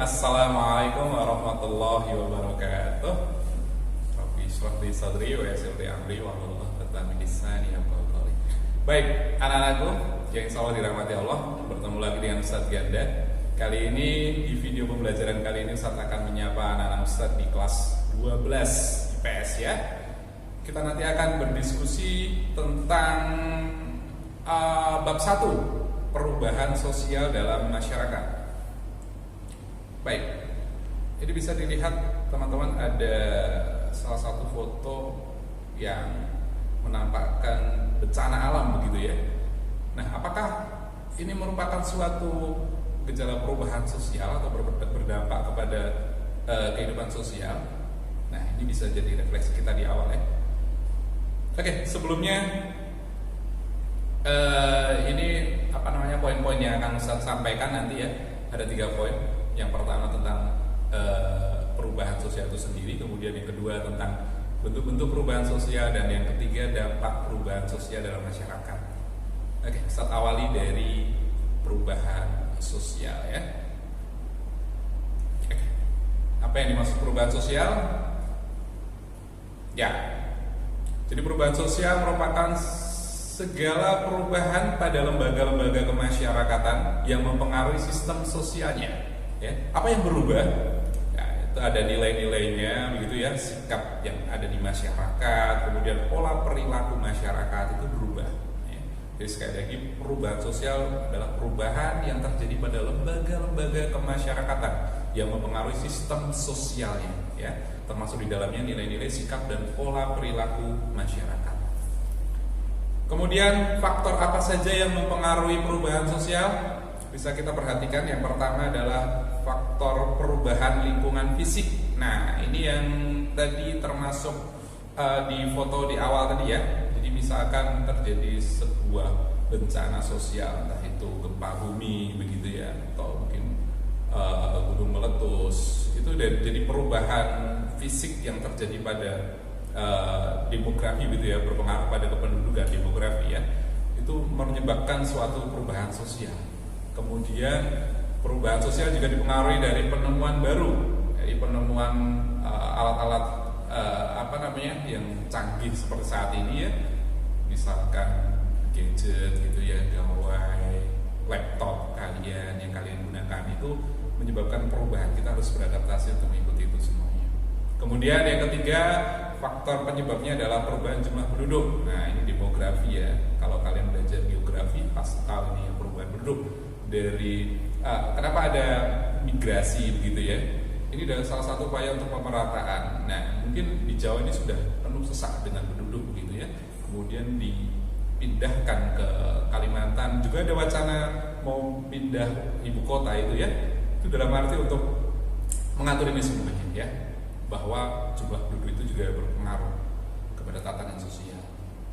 Assalamualaikum warahmatullahi wabarakatuh. Rabbi shrah li sadri wa yassir li amri wahlul 'uqdatam min lisani yafqahu qawli. Baik, anak-anakku yang insyaallah dirahmati Allah, bertemu lagi dengan Ustaz Ganda. Kali ini di video pembelajaran kali ini Ustaz akan menyapa anak-anak Ustaz di kelas 12 IPS ya. Kita nanti akan berdiskusi tentang bab 1, perubahan sosial dalam masyarakat. Baik, ini bisa dilihat teman-teman, ada salah satu foto yang menampakkan bencana alam begitu ya. Nah, apakah ini merupakan suatu gejala perubahan sosial atau berdampak kepada kehidupan sosial? Nah, ini bisa jadi refleksi kita di awal ya. Oke, sebelumnya ini poin-poin yang akan Ustaz sampaikan nanti ya. Ada 3 poin. Yang pertama tentang perubahan sosial itu sendiri, kemudian yang kedua tentang bentuk-bentuk perubahan sosial, dan yang ketiga dampak perubahan sosial dalam masyarakat. Oke, Ustaz awali dari perubahan sosial ya. Oke. Apa yang dimaksud perubahan sosial? Ya, jadi perubahan sosial merupakan segala perubahan pada lembaga-lembaga kemasyarakatan yang mempengaruhi sistem sosialnya. Ya, apa yang berubah? Ya, itu ada nilai-nilainya, begitu ya, sikap yang ada di masyarakat, kemudian pola perilaku masyarakat itu berubah. Ya. Jadi sekali lagi, perubahan sosial adalah perubahan yang terjadi pada lembaga-lembaga kemasyarakatan yang mempengaruhi sistem sosialnya, ya, termasuk di dalamnya nilai-nilai sikap dan pola perilaku masyarakat. Kemudian faktor apa saja yang mempengaruhi perubahan sosial? Bisa kita perhatikan, yang pertama adalah faktor perubahan lingkungan fisik. Nah, ini yang tadi termasuk di foto di awal tadi ya. Jadi misalkan terjadi sebuah bencana sosial, entah itu gempa bumi begitu ya, atau mungkin gunung meletus, itu jadi perubahan fisik yang terjadi pada demografi gitu ya, berpengaruh pada kependudukan demografi ya. Itu menyebabkan suatu perubahan sosial. Kemudian perubahan sosial juga dipengaruhi dari penemuan baru, dari penemuan alat-alat yang canggih seperti saat ini ya, misalkan gadget gitu ya, gawai, laptop kalian yang kalian gunakan, itu menyebabkan perubahan. Kita harus beradaptasi untuk mengikuti itu semuanya. Kemudian yang ketiga, faktor penyebabnya adalah perubahan jumlah penduduk. Nah, ini demografi ya. Kalau kalian belajar geografi, pasti tahu ini perubahan penduduk. Dari kenapa ada migrasi begitu ya? Ini adalah salah satu upaya untuk pemerataan. Nah, mungkin di Jawa ini sudah penuh sesak dengan penduduk begitu ya. Kemudian dipindahkan ke Kalimantan. Juga ada wacana mau pindah ibu kota itu ya. Itu dalam arti untuk mengatur ini semuanya ya, bahwa jumlah penduduk itu juga berpengaruh kepada tatanan sosial.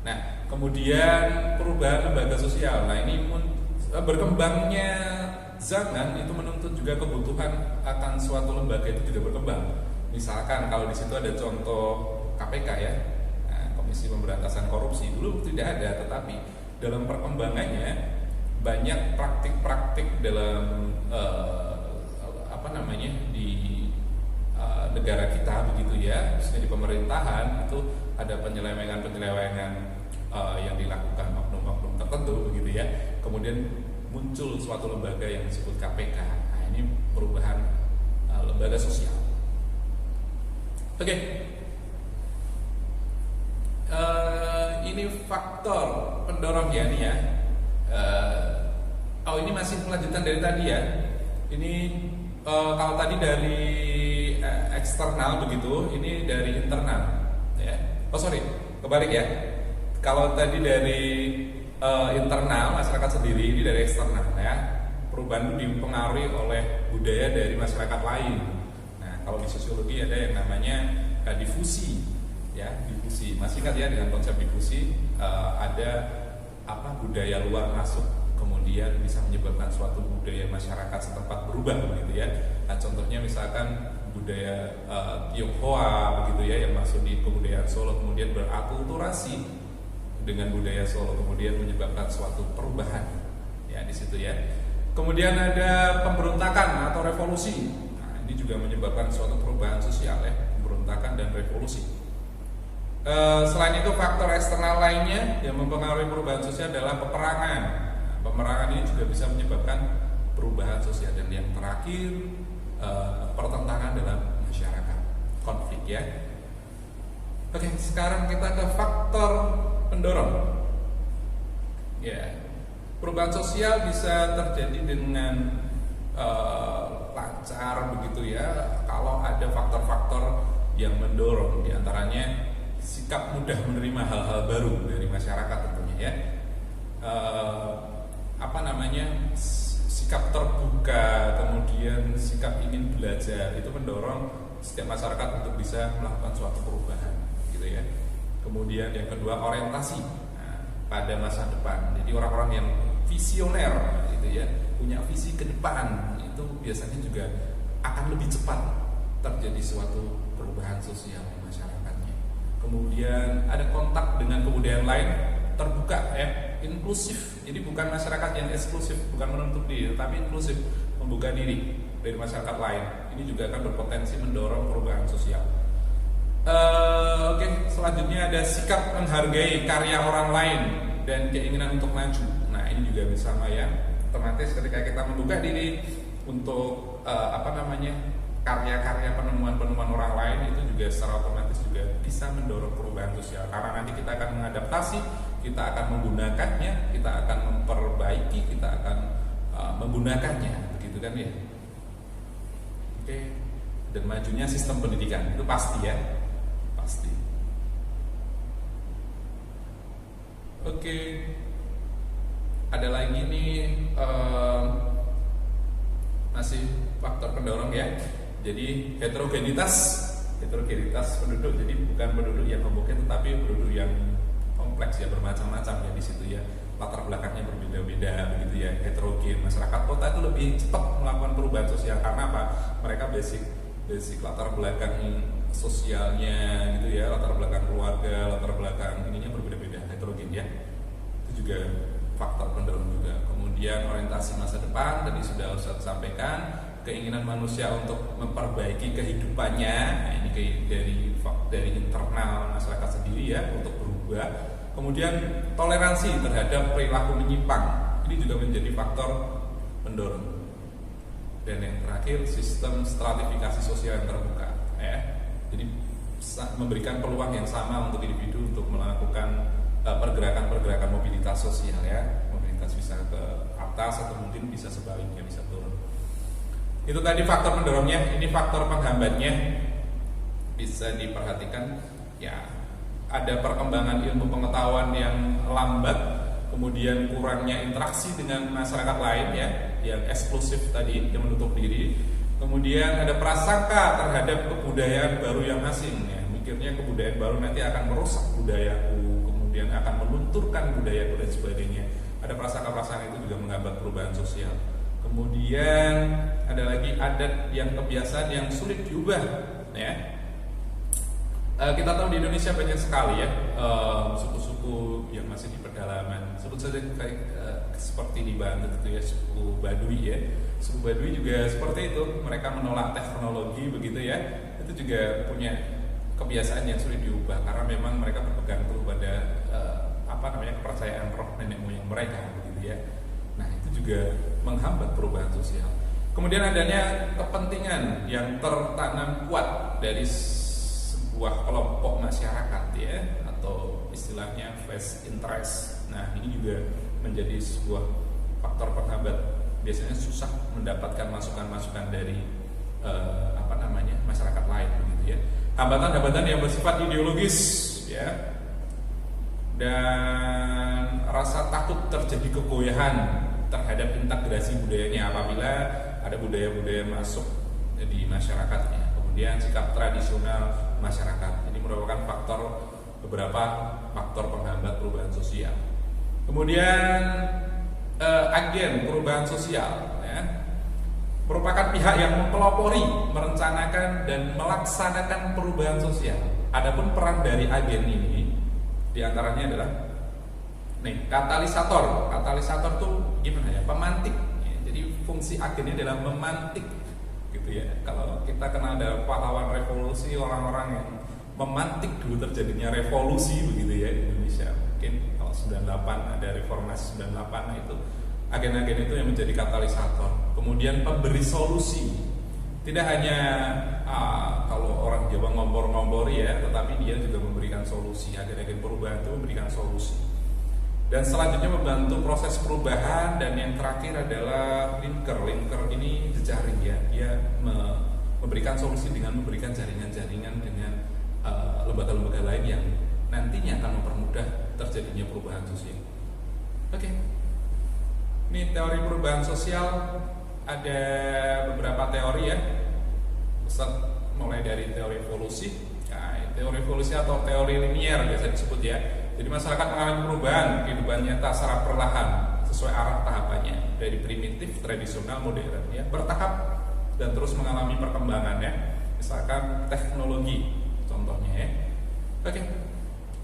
Nah, kemudian perubahan lembaga sosial. Nah, ini berkembangnya zaman itu menuntut juga kebutuhan akan suatu lembaga itu juga berkembang. Misalkan kalau di situ ada contoh KPK ya, Komisi Pemberantasan Korupsi, dulu tidak ada, tetapi dalam perkembangannya banyak praktik-praktik dalam di negara kita begitu ya, khususnya di pemerintahan itu ada penyelewengan yang dilakukan oknum-oknum tertentu begitu ya. Kemudian muncul suatu lembaga yang disebut KPK. Nah, ini perubahan lembaga sosial. Oke. Ini faktor pendorong ya nih ya. Ini masih kelanjutan dari tadi ya. Ini kalau tadi dari eksternal begitu, ini dari internal ya. Kebalik ya. Kalau tadi dari internal masyarakat sendiri, ini dari eksternal ya. Perubahan itu dipengaruhi oleh budaya dari masyarakat lain. Nah, kalau di sosiologi ada yang namanya difusi ya, difusi. Masih ingat ya dengan konsep difusi? Ada budaya luar masuk, kemudian bisa menyebabkan suatu budaya masyarakat setempat berubah begitu ya. Nah, contohnya misalkan budaya Tionghoa begitu ya, yang masuk di kebudayaan Solo kemudian berakulturasi dengan budaya Solo, kemudian menyebabkan suatu perubahan ya di situ ya. Kemudian ada pemberontakan atau revolusi. Nah, ini juga menyebabkan suatu perubahan sosial ya, pemberontakan dan revolusi. Selain itu faktor eksternal lainnya yang mempengaruhi perubahan sosial adalah peperangan. Peperangan ini juga bisa menyebabkan perubahan sosial. Dan yang terakhir pertentangan dalam masyarakat, konflik ya. Oke, sekarang kita ke faktor pendorong. Ya, perubahan sosial bisa terjadi dengan lancar begitu ya kalau ada faktor-faktor yang mendorong, diantaranya sikap mudah menerima hal-hal baru dari masyarakat tentunya ya. Sikap terbuka, kemudian sikap ingin belajar itu mendorong setiap masyarakat untuk bisa melakukan suatu perubahan gitu ya. Kemudian yang kedua orientasi pada masa depan. Jadi orang-orang yang visioner gitu ya, punya visi ke depan itu biasanya juga akan lebih cepat terjadi suatu perubahan sosial di masyarakatnya. Kemudian ada kontak dengan kebudayaan lain, terbuka ya, inklusif. Jadi bukan masyarakat yang eksklusif, bukan menutup diri, tapi inklusif, membuka diri dari masyarakat lain. Ini juga akan berpotensi mendorong perubahan sosial. Oke, selanjutnya ada sikap menghargai karya orang lain dan keinginan untuk maju. Nah, ini juga sama ya. Otomatis ketika kita membuka diri untuk karya-karya penemuan-penemuan orang lain, itu juga secara otomatis juga bisa mendorong perubahan sosial. Karena nanti kita akan mengadaptasi, kita akan menggunakannya, kita akan memperbaiki, kita akan menggunakannya, begitu kan ya. Oke, dan majunya sistem pendidikan itu pasti ya. Pasti. Oke, ada lagi nih masih faktor pendorong ya. Jadi heterogenitas penduduk. Jadi bukan penduduk yang homogen, tetapi penduduk yang kompleks ya, bermacam-macam ya di situ ya. Latar belakangnya berbeda-beda begitu ya, heterogen. Masyarakat kota itu lebih cepat melakukan perubahan sosial karena apa? Mereka basic latar belakang sosialnya gitu ya, latar belakang keluarga, latar belakang ininya berbeda-beda, heterogen ya. Itu juga faktor pendorong juga. Kemudian orientasi masa depan tadi sudah Ustaz sampaikan, keinginan manusia untuk memperbaiki kehidupannya. Nah, ini dari internal masyarakat sendiri ya, untuk berubah. Kemudian toleransi terhadap perilaku menyimpang, ini juga menjadi faktor pendorong. Dan yang terakhir, sistem stratifikasi sosial yang terbuka ya. Jadi memberikan peluang yang sama untuk individu untuk melakukan pergerakan mobilitas sosial ya. Mobilitas bisa ke atas atau mungkin bisa sebaliknya, bisa turun. Itu tadi faktor pendorongnya. Ini faktor penghambatnya. Bisa diperhatikan ya, ada perkembangan ilmu pengetahuan yang lambat, kemudian kurangnya interaksi dengan masyarakat lain ya, yang eksklusif tadi, yang menutup diri. Kemudian ada prasangka terhadap kebudayaan baru yang asing ya. Mikirnya kebudayaan baru nanti akan merusak budayaku, kemudian akan melunturkan budayaku dan sebagainya. Ada prasangka-prasangka itu juga menghambat perubahan sosial. Kemudian ada lagi adat yang kebiasaan yang sulit diubah ya. Kita tahu di Indonesia banyak sekali ya suku-suku yang masih di pedalaman. Sebut saja kayak seperti di Banten itu ya, suku Baduy ya. Suku Baduy juga seperti itu, mereka menolak teknologi begitu ya. Itu juga punya kebiasaan yang sulit diubah karena memang mereka berpegang teguh pada kepercayaan roh nenek moyang mereka begitu ya. Nah, itu juga menghambat perubahan sosial. Kemudian adanya kepentingan yang tertanam kuat dari sebuah kelompok masyarakat ya, atau istilahnya vested interest. Nah, ini juga menjadi sebuah faktor penghambat. Biasanya susah mendapatkan masukan-masukan dari masyarakat lain begitu ya. Hambatan-hambatan yang bersifat ideologis ya, dan rasa takut terjadi kegoyahan terhadap integrasi budayanya apabila ada budaya-budaya masuk di masyarakatnya. Kemudian sikap tradisional masyarakat. Ini merupakan beberapa faktor penghambat perubahan sosial. Kemudian agen perubahan sosial ya, merupakan pihak yang mempelopori, merencanakan dan melaksanakan perubahan sosial. Adapun peran dari agen ini diantaranya adalah katalisator. Katalisator tuh gimana ya? Pemantik. Ya, jadi fungsi agen ini adalah memantik gitu ya. Kalau kita kenal ada pahlawan revolusi, orang-orang yang memantik dulu terjadinya revolusi begitu ya di Indonesia. Mungkin kalau 98 ada reformasi 98, nah itu agen-agen itu yang menjadi katalisator. Kemudian pemberi solusi, tidak hanya kalau orang Jawa ngompor-ngompori ya, tetapi dia juga memberikan solusi. Agen-agen perubahan itu memberikan solusi. Dan selanjutnya membantu proses perubahan, dan yang terakhir adalah linker. Linker ini jejaring ya, dia memberikan solusi dengan memberikan jaringan-jaringan dengan lembaga-lembaga lain yang nantinya akan mempermudah terjadinya perubahan sosial. Oke. Ini teori perubahan sosial, ada beberapa teori ya. Ustaz mulai dari teori evolusi. Nah, teori evolusi atau teori linier biasa disebut ya. Jadi masyarakat mengalami perubahan kehidupan nyata secara perlahan sesuai arah tahapannya dari primitif, tradisional, modern ya, bertahap dan terus mengalami perkembangan ya. Misalkan teknologi contohnya ya. Oke.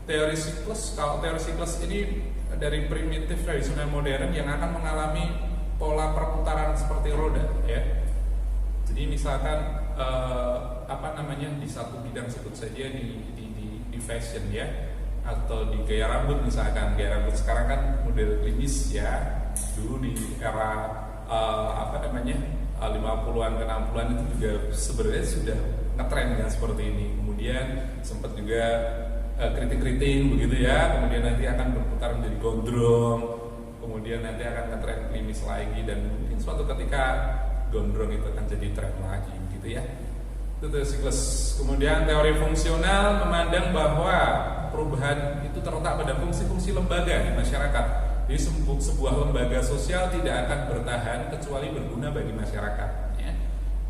Teori siklus, kalau teori siklus ini dari primitif, tradisional, modern yang akan mengalami pola perputaran seperti roda ya. Jadi misalkan di satu bidang sebut saja di fashion ya, atau di gaya rambut misalkan. Gaya rambut sekarang kan model klimis ya. Dulu di era 50-an ke 60-an itu juga sebenarnya sudah ngetren kan seperti ini. Kemudian sempat juga keriting-keriting begitu ya. Kemudian nanti akan berputar menjadi gondrong. Kemudian nanti akan ngetren klimis lagi, dan mungkin suatu ketika gondrong itu akan jadi tren lagi gitu ya. Itu teori siklus. Kemudian teori fungsional memandang bahwa perubahan itu terletak pada fungsi-fungsi lembaga di masyarakat. Jadi sebuah lembaga sosial tidak akan bertahan kecuali berguna bagi masyarakat ya.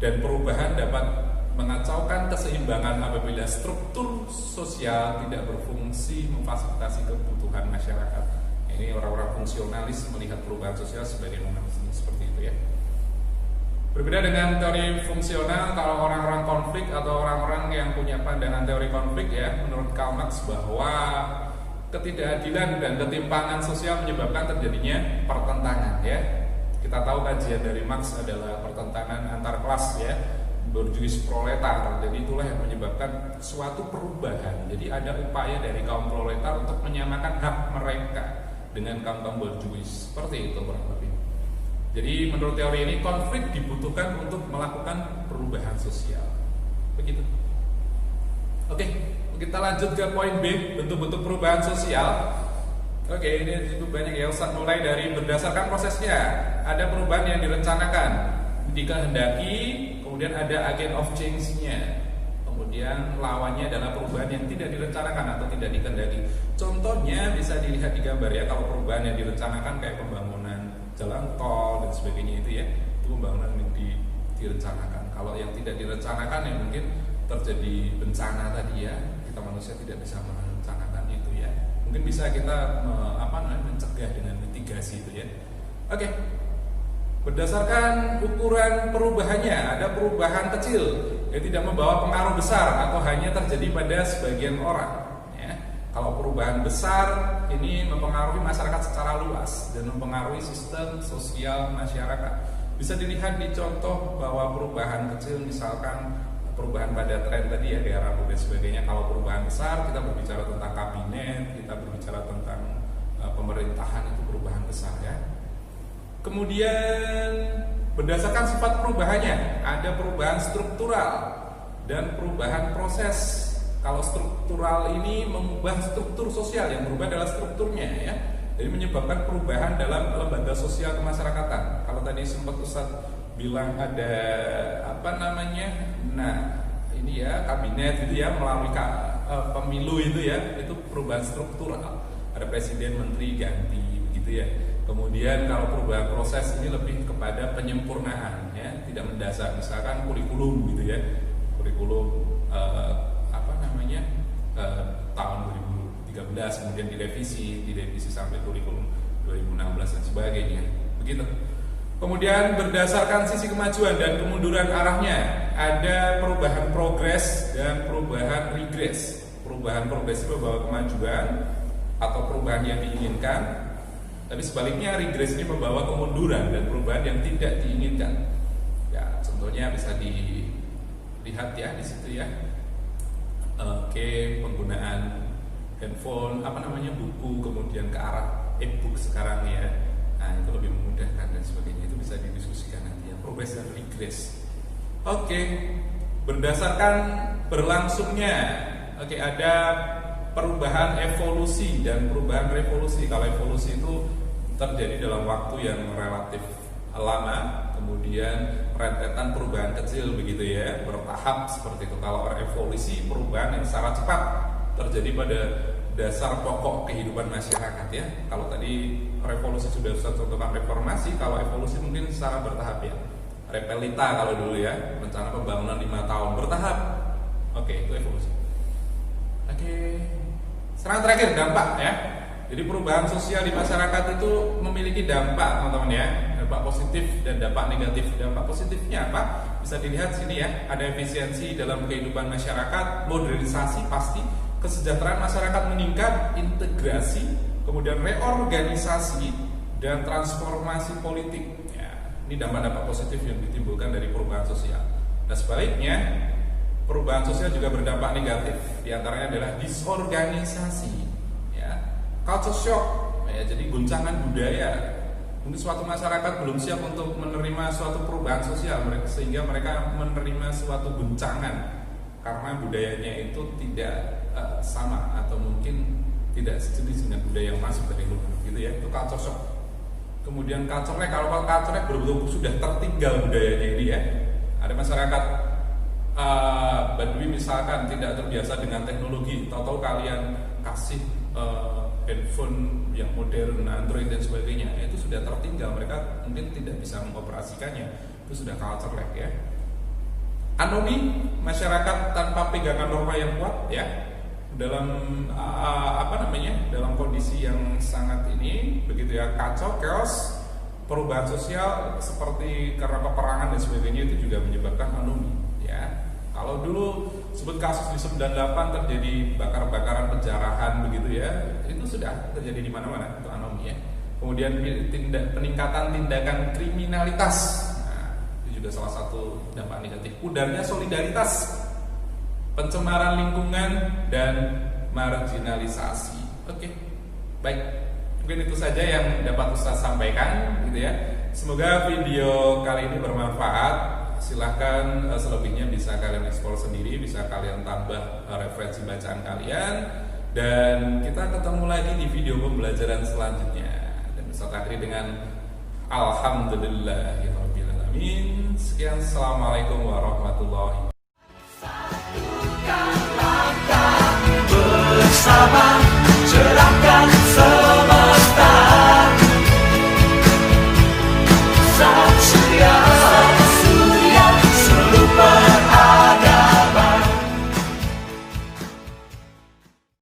Dan perubahan dapat mengacaukan keseimbangan apabila struktur sosial tidak berfungsi memfasilitasi kebutuhan masyarakat. Ini orang-orang fungsionalis melihat perubahan sosial sebagaimana seperti itu ya. Berbeda dengan teori fungsional, kalau orang-orang konflik atau orang-orang yang punya pandangan teori konflik ya, menurut Karl Marx bahwa ketidakadilan dan ketimpangan sosial menyebabkan terjadinya pertentangan ya. Kita tahu kajian dari Marx adalah pertentangan antar kelas ya, borjuis proletar. Jadi itulah yang menyebabkan suatu perubahan. Jadi ada upaya dari kaum proletar untuk menyamakan hak mereka dengan kaum borjuis. Seperti itu kurang lebih. Jadi menurut teori ini konflik dibutuhkan untuk melakukan perubahan sosial. Begitu. Oke, kita lanjut ke poin B, bentuk-bentuk perubahan sosial. Oke, ini cukup banyak ya. Ustaz mulai dari berdasarkan prosesnya. Ada perubahan yang direncanakan, dikehendaki, kemudian ada agent of change-nya. Kemudian lawannya adalah perubahan yang tidak direncanakan atau tidak dikehendaki. Contohnya bisa dilihat di gambar ya. Kalau perubahan yang direncanakan kayak pembangunan jalan tol dan sebagainya itu ya, itu pembangunan yang direncanakan. Kalau yang tidak direncanakan ya mungkin terjadi bencana tadi ya, kita manusia tidak bisa merencanakan itu ya. Mungkin bisa kita mencegah dengan mitigasi itu ya. Oke. Berdasarkan ukuran perubahannya, ada perubahan kecil yang tidak membawa pengaruh besar atau hanya terjadi pada sebagian orang. Kalau perubahan besar ini mempengaruhi masyarakat secara luas dan mempengaruhi sistem sosial masyarakat. Bisa dilihat di contoh bahwa perubahan kecil misalkan perubahan pada tren tadi ya, gaya rambut dan sebagainya. Kalau perubahan besar kita berbicara tentang kabinet, kita berbicara tentang pemerintahan, itu perubahan besar ya. Kemudian berdasarkan sifat perubahannya, ada perubahan struktural dan perubahan proses. Kalau struktural ini mengubah struktur sosial, yang berubah adalah strukturnya ya. Jadi menyebabkan perubahan dalam lembaga sosial kemasyarakatan. Kalau tadi sempat Ustaz bilang ada ini ya kabinet itu ya, melalui pemilu itu ya, itu perubahan struktural. Ada presiden, menteri ganti begitu ya. Kemudian kalau perubahan proses ini lebih kepada penyempurnaan ya, tidak mendasar. Misalkan kurikulum gitu ya, kurikulum tahun 2013 kemudian direvisi sampai kurikulum 2016 dan sebagainya. Begitu. Kemudian berdasarkan sisi kemajuan dan kemunduran arahnya, ada perubahan progres dan perubahan regres. Perubahan progres itu membawa kemajuan atau perubahan yang diinginkan, tapi sebaliknya regres ini membawa kemunduran dan perubahan yang tidak diinginkan. Ya, contohnya bisa dilihat ya di situ ya. Oke, penggunaan handphone, buku, kemudian ke arah e-book sekarang ya. Nah, itu lebih memudahkan dan sebagainya. Itu bisa didiskusikan nanti ya, progres dan regress. Oke, berdasarkan berlangsungnya, ada perubahan evolusi dan perubahan revolusi. Kalau evolusi itu terjadi dalam waktu yang relatif lama, kemudian rentetan perubahan kecil begitu ya, bertahap seperti itu. Kalau revolusi, perubahan yang secara cepat terjadi pada dasar pokok kehidupan masyarakat ya. Kalau tadi revolusi sudah contohkan reformasi, kalau evolusi mungkin secara bertahap ya. Repelita kalau dulu ya, rencana pembangunan 5 tahun bertahap. Oke, itu evolusi. Sekarang terakhir dampak ya. Jadi perubahan sosial di masyarakat itu memiliki dampak teman-teman ya, dampak positif dan dampak negatif. Dampak positifnya apa? Bisa dilihat sini ya, ada efisiensi dalam kehidupan masyarakat, modernisasi pasti, kesejahteraan masyarakat meningkat, integrasi, kemudian reorganisasi dan transformasi politik. Ya, ini dampak-dampak positif yang ditimbulkan dari perubahan sosial. Nah sebaliknya, perubahan sosial juga berdampak negatif. Di antaranya adalah disorganisasi, ya, culture shock, ya, jadi guncangan budaya. Mungkin suatu masyarakat belum siap untuk menerima suatu perubahan sosial, sehingga mereka menerima suatu guncangan karena budayanya itu tidak sama atau mungkin tidak sejenis dengan budaya yang masuk dari luar, gitu ya. Itu culture shock. Kemudian culture-nya, kalau culture-nya betul-betul sudah tertinggal budayanya ini ya. Ada masyarakat Badui misalkan tidak terbiasa dengan teknologi, tahu-tahu kalian kasih handphone yang modern, Android dan sebagainya, itu sudah tertinggal, mereka mungkin tidak bisa mengoperasikannya. Itu sudah culture lag ya. Anomi, masyarakat tanpa pegangan norma yang kuat ya, dalam dalam kondisi yang sangat ini begitu ya, kacau, chaos, perubahan sosial seperti karena peperangan dan sebagainya, itu juga menyebabkan anomi ya. Kalau dulu sebut kasus di 98 terjadi bakar-bakaran, penjarahan begitu ya, itu sudah terjadi di mana-mana, itu anomi ya. Kemudian peningkatan tindakan kriminalitas, nah, itu juga salah satu dampak negatif. Pudarnya solidaritas, pencemaran lingkungan dan marginalisasi. Oke, baik. Mungkin itu saja yang dapat Ustaz sampaikan, gitu ya. Semoga video kali ini bermanfaat. Silahkan selebihnya bisa kalian eksplor sendiri, bisa kalian tambah referensi bacaan kalian, dan kita ketemu lagi di video pembelajaran selanjutnya. Dan Ustaz akhiri dengan alhamdulillahirabbil alamin. Sekian, assalamualaikum warahmatullahi wabarakatuh.